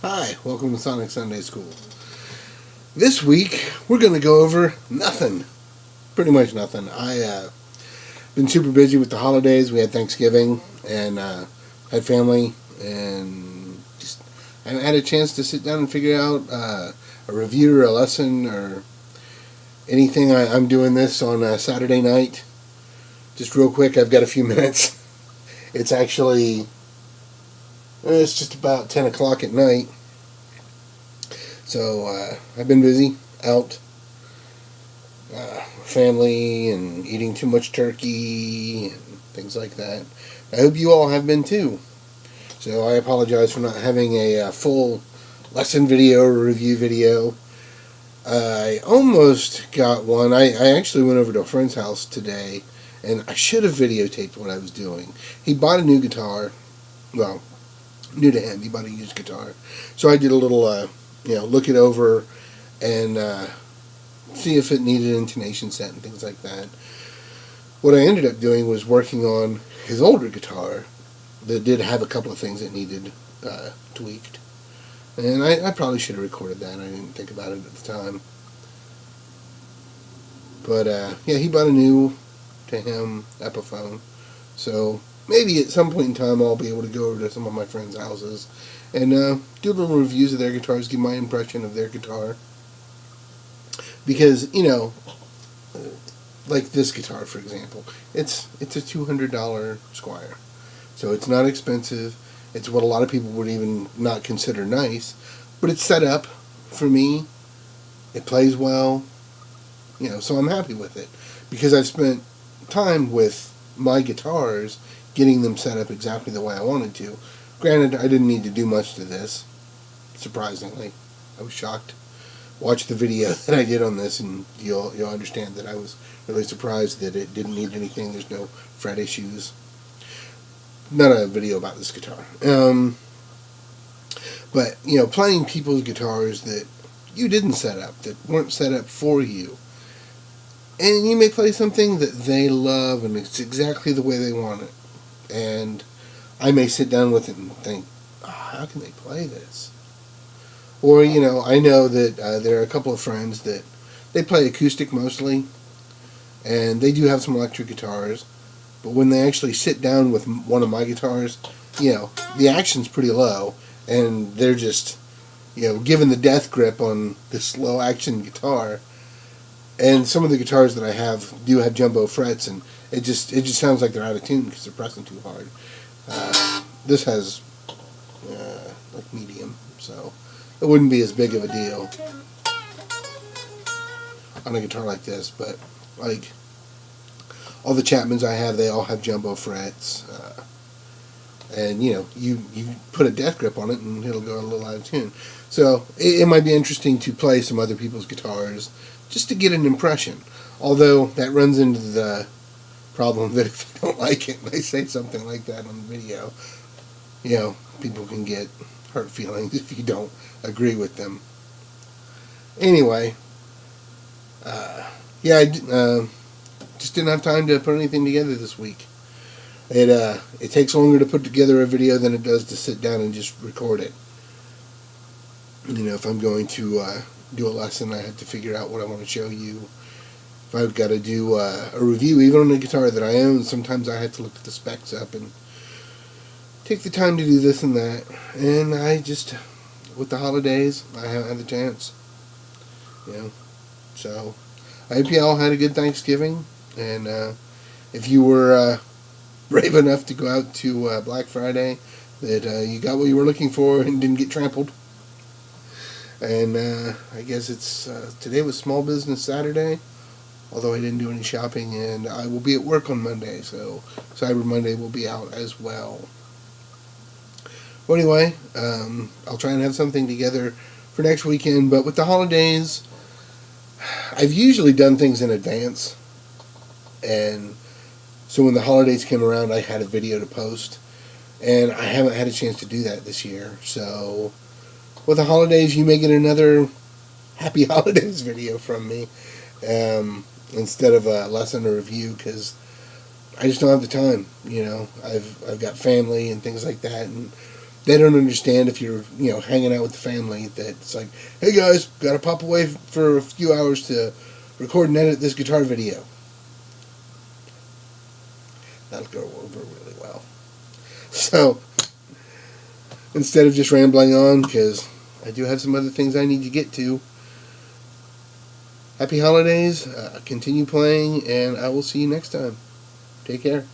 Hi, welcome to Sonic Sunday School. This week, we're going to go over nothing. Pretty much nothing. I've been super busy with the holidays. We had Thanksgiving and had family, and just haven't had a chance to sit down and figure out a review or a lesson or anything. I'm doing this on a Saturday night. Just real quick, I've got a few minutes. It's actually... It's just about 10 o'clock at night. So, I've been busy, out, family, and eating too much turkey, and things like that. I hope you all have been too. So, I apologize for not having a full lesson video or review video. I almost got one. I actually went over to a friend's house today, and I should have videotaped what I was doing. He bought a new guitar. Well, new to him. He bought a used guitar. So I did a little, look it over and see if it needed an intonation set and things like that. What I ended up doing was working on his older guitar that did have a couple of things that needed tweaked. And I probably should have recorded that. I didn't think about it at the time. But, he bought a new, to him, Epiphone. So maybe at some point in time I'll be able to go over to some of my friends' houses and do little reviews of their guitars, give my impression of their guitar. Because, like this guitar, for example, it's a $200 Squire. So it's not expensive. It's what a lot of people would even not consider nice. But it's set up for me. It plays well. So I'm happy with it. Because I've spent time with my guitars getting them set up exactly the way I wanted to. Granted, I didn't need to do much to this, surprisingly. I was shocked. Watch the video that I did on this and you'll understand that I was really surprised that it didn't need anything. There's no fret issues. Not a video about this guitar. But, playing people's guitars that you didn't set up, that weren't set up for you. And you may play something that they love and it's exactly the way they want it. And I may sit down with it and think, how can they play this? Or, I know that there are a couple of friends that they play acoustic mostly, and they do have some electric guitars, but when they actually sit down with one of my guitars, the action's pretty low, and they're just, given the death grip on this low action guitar. And some of the guitars that I have do have jumbo frets, and it just sounds like they're out of tune because they're pressing too hard. This has like medium, so it wouldn't be as big of a deal on a guitar like this. But like all the Chapmans I have, they all have jumbo frets, and you put a death grip on it and it'll go a little out of tune. So it might be interesting to play some other people's guitars just to get an impression. Although that runs into the problem that if I don't like it and I say something like that on the video, people can get hurt feelings if you don't agree with them. Anyway, I just didn't have time to put anything together this week. It takes longer to put together a video than it does to sit down and just record it. If I'm going to do a lesson, I have to figure out what I want to show you. If I've got to do a review, even on a guitar that I own, sometimes I have to look at the specs up and take the time to do this and that. And I just, with the holidays, I haven't had the chance. So I hope you all had a good Thanksgiving. And if you were brave enough to go out to Black Friday, that you got what you were looking for and didn't get trampled. And I guess it's today was Small Business Saturday, although I didn't do any shopping, and I will be at work on Monday, so Cyber Monday will be out as well. Well, anyway, I'll try and have something together for next weekend, but with the holidays, I've usually done things in advance, and so when the holidays came around, I had a video to post, and I haven't had a chance to do that this year. So with the holidays, you may get another Happy Holidays video from me instead of a lesson or review, because I just don't have the time. I've got family and things like that, and they don't understand if you're hanging out with the family that it's like, hey guys, gotta pop away for a few hours to record and edit this guitar video. That'll go over really well. So instead of just rambling on, because I do have some other things I need to get to, happy holidays, continue playing, and I will see you next time. Take care.